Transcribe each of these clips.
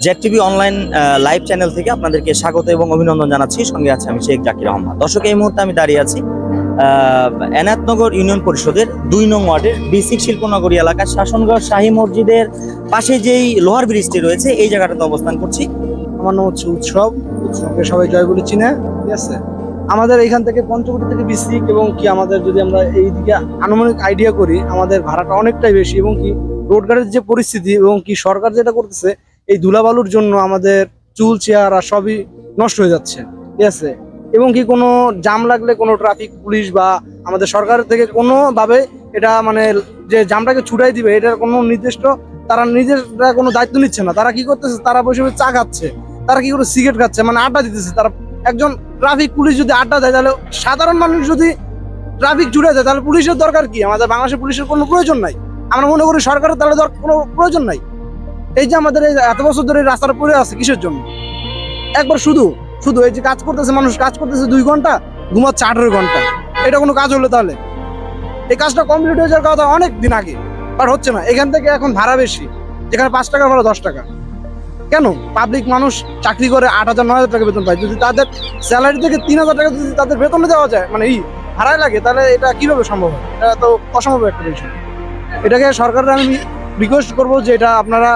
Z TV online live channel থেকে আপনাদেরকে স্বাগত এবং অভিনন্দন জানাচ্ছি। সঙ্গে আছে আমি শেখ জাকির আহমদ। দর্শক, এই মুহূর্তে আমি দাঁড়িয়ে আছি এনায়তনগর ইউনিয়ন পরিষদের ২ নং ওয়ার্ডের বিসিক শিল্পনগরী এলাকার শাসনগড় শাহী মসজিদের পাশে যেই লোহার ব্রিজটি রয়েছে এই জায়গাটাতে অবস্থান করছি। আমার নাম হচ্ছে উৎসবকে সবাই জয় বলে চিনে, ঠিক আছে। আমাদের এইখান থেকে পঞ্চবটি থেকে বিসিক এবং কি আমাদের যদি আমরা এইদিকে আনুমানিক আইডিয়া করি, আমাদের ভাড়াটা অনেকটাই বেশি এবং কি রোডঘাটের যে পরিস্থিতি এবং কি সরকার যেটা করতেছে এই ধুলাবালুর জন্য আমাদের চুল চেয়ার আর সবই নষ্ট হয়ে যাচ্ছে, ঠিক আছে। এবং কি কোনো জাম লাগলে কোনো ট্রাফিক পুলিশ বা আমাদের সরকার থেকে কোনোভাবে এটা মানে যে জামটাকে ছুটাই দিবে এটার কোনো নির্দিষ্ট তারা নিজেরা কোনো দায়িত্ব নিচ্ছে না। তারা কি করতেছে, তারা বসে বসে চা খাচ্ছে, তারা কি করে সিগারেট খাচ্ছে, মানে আড্ডা দিতেছে। তারা একজন ট্রাফিক পুলিশ যদি আড্ডা দেয় তাহলে সাধারণ মানুষ যদি ট্রাফিক জুড়ে দেয় তাহলে পুলিশের দরকার কি? আমাদের বাংলাদেশের পুলিশের কোনো প্রয়োজন নাই। আমরা মনে করি সরকারের তাহলে কোনো প্রয়োজন নাই। এই যে আমাদের এই এত বছর ধরে এই রাস্তাটা পড়ে আছে কিসের জন্য? একবার শুধু শুধু এই যে কাজ করতেছে, মানুষ কাজ করতেছে 2 ঘন্টা, ঘুমাচ্ছে 18 ঘন্টা। এটা কোনো কাজ হলো? তাহলে এই কাজটা কমপ্লিট হয়ে যাওয়ার কথা অনেক দিন আগে, বাট হচ্ছে না। এখান থেকে এখন ভাড়া বেশি, যেখানে 5 টাকা ভাড়া 10 টাকা। কেন? পাবলিক মানুষ চাকরি করে 8,000 9,000 টাকা বেতন পায়। যদি তাদের স্যালারি থেকে 3,000 টাকা যদি তাদের বেতনে দেওয়া যায়, মানে ভাড়ায় লাগে, তাহলে এটা কিভাবে সম্ভব হয়? এটা তো অসম্ভব একটা বিষয়। এটাকে সরকারের আমি রিকোয়েস্ট করবো যে এটা আপনারা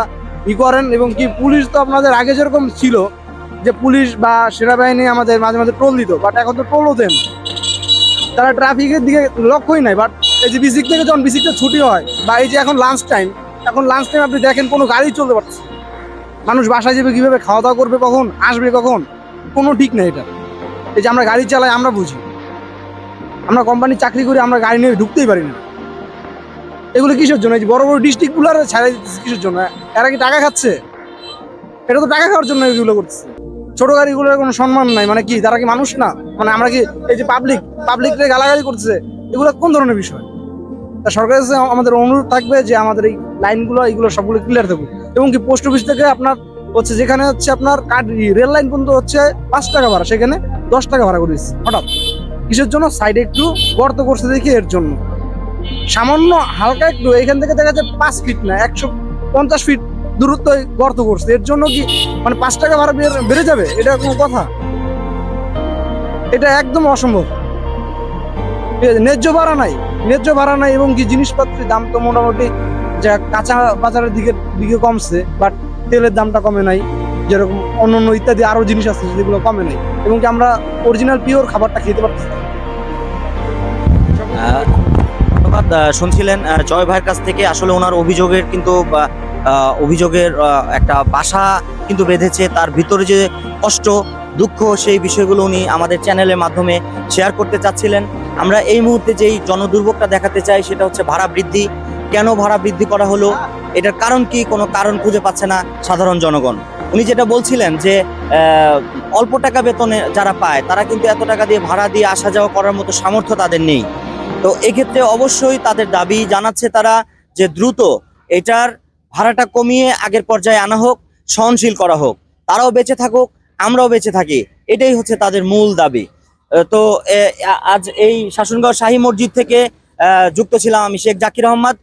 করেন। এবং কি পুলিশ তো আপনাদের আগে যেরকম ছিল যে পুলিশ বা সেনাবাহিনী আমাদের মাঝে মাঝে টোল দিত, বাট এখন তো টোলও দেন, তারা ট্রাফিকের দিকে লক্ষ্যই নাই। বাট এই যে বিসিক থেকে যখন বিসিকটা ছুটি হয় বা এই যে এখন লাঞ্চ টাইম আপনি দেখেন কোনো গাড়ি চলতে পারছে। মানুষ বাসায় যাবে কিভাবে, খাওয়া দাওয়া করবে কখন, আসবে কখন, কোনো ঠিক নেই এটা। এই যে আমরা গাড়ি চালাই আমরা বুঝি, আমরা কোম্পানি চাকরি করি, আমরা গাড়ি নিয়ে ঢুকতেই পারি না। এগুলো কিসের জন্য? এই যে বড় বড় ডিস্ট্রিক্টগুলো ছাড়াই দিচ্ছে কিসের জন্য? এরা কি টাকা খাচ্ছে? এটা তো টাকা খাওয়ার জন্য এগুলো করতেছে। ছোট গাড়িগুলোর কোনো সম্মান নাই, মানে কি তারা কি মানুষ না? মানে আমরা কি এই যে পাবলিকরে গালাগালি করতেছে, এগুলো কোন ধরনের বিষয়? তা সরকারের কাছে আমাদের অনুরোধ থাকবে যে আমাদের এই লাইনগুলো এইগুলো সবগুলো ক্লিয়ার থাকুক। এবং কি পোস্ট অফিস থেকে আপনার হচ্ছে যেখানে হচ্ছে আপনার রেল লাইন পর্যন্ত হচ্ছে 5 টাকা ভাড়া, সেখানে 10 টাকা ভাড়া করে দিচ্ছে হঠাৎ। কিসের জন্য? সাইডে একটু গর্ত করছে দেখি এর জন্য। সামান্য হালকা একটু এখান থেকে দেখা যায় 5 ফিট না 150 ফিট দূরত্ব গর্ত করছে, এর জন্য কি মানে 5 টাকা ভাড়া বেড়ে যাবে? এটা কোনো কথা? এটা একদম অসম্ভব। ন্যায্য ভাড়া নাই এবং কি জিনিসপত্রের দাম তো মোটামুটি যা কাঁচা বাজারের দিকে কমছে, বাট তেলের দামটা কমে নাই, যেরকম অন্যান্য ইত্যাদি আরো জিনিস আছে যেগুলো কমে নাই। এবং কি আমরা অরিজিনাল পিওর খাবারটা খেতে পারছি। ধন্যবাদ। শুনছিলেন জয় ভাইয়ের কাছ থেকে। আসলে ওনার অভিযোগের কিন্তু অভিযোগের একটা বাসা কিন্তু বেঁধেছে, তার ভিতরে যে কষ্ট দুঃখ সেই বিষয়গুলো উনি আমাদের চ্যানেলের মাধ্যমে শেয়ার করতে চাচ্ছিলেন। আমরা এই মুহূর্তে যেই জনদুর্ভোগটা দেখাতে চাই সেটা হচ্ছে ভাড়া বৃদ্ধি। কেন ভাড়া বৃদ্ধি করা হলো, এটার কারণ কি? কোনো কারণ খুঁজে পাচ্ছে না সাধারণ জনগণ। উনি যেটা বলছিলেন যে অল্প টাকা বেতনে যারা পায় তারা কিন্তু এত টাকা দিয়ে ভাড়া দিয়ে আসা যাওয়া করার মতো সামর্থ্য তাদের নেই। তো এক্ষেত্রে অবশ্যই তাদের দাবি জানাচ্ছে তারা যে দ্রুত এটার ভাড়াটা কমিয়ে আগের পর্যায়ে আনা হোক, সহনশীল করা হোক, তারাও বেঁচে থাকুক, আমরাও বেঁচে থাকি, এটাই হচ্ছে তাদের মূল দাবি। তো আজ এই শাসনগড় শাহী মসজিদ থেকে যুক্ত ছিলাম আমি শেখ জাকির আহমদ।